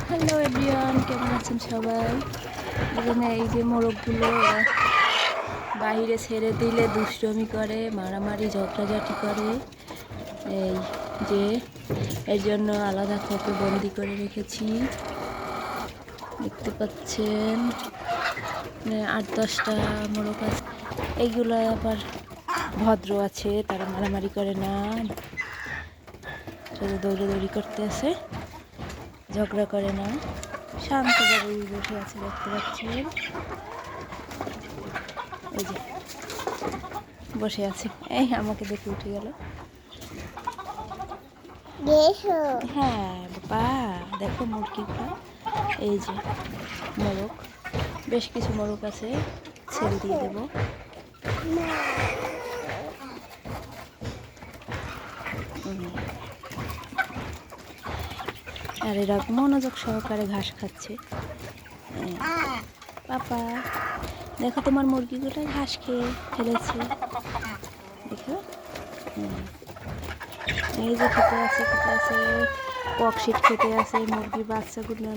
Hello everyone, কেমন আছেন সবাই? এখানে এই যে মোরগগুলো বাইরে ছেড়ে দিলে দুষ্টমি করে, মারামারি ঝগড়াঝাটি করে। এই যে এর জন্য আলাদা খোপে বন্দি করে রেখেছি, দেখতে পাচ্ছেন। 8-10টা মোরগ আছে। এইগুলো আবার ভদ্র আছে, তারা মারামারি করে না, শুধু দৌড়াদৌড়ি করতে আছে, ঝগড়া করে না, শান্তভাবে বসে আছে, দেখতে পাচ্ছেন। এই যে বসে আছে, এই আমাকে দেখে উঠে গেল। হ্যাঁ বাবা, দেখো মুরগিগুলো। এই যে মোরগ, বেশ কিছু মোরগ আছে, ছেড়ে দিয়ে দেব। আর এরা মনোযোগ সহকারে ঘাস খাচ্ছে। পাপা দেখো, তোমার মুরগিগুলো ঘাস খেয়ে ফেলেছে, দেখো। এই যে খেতে আছে, ককশিট খেতে আছে মুরগির বাচ্চাগুলো।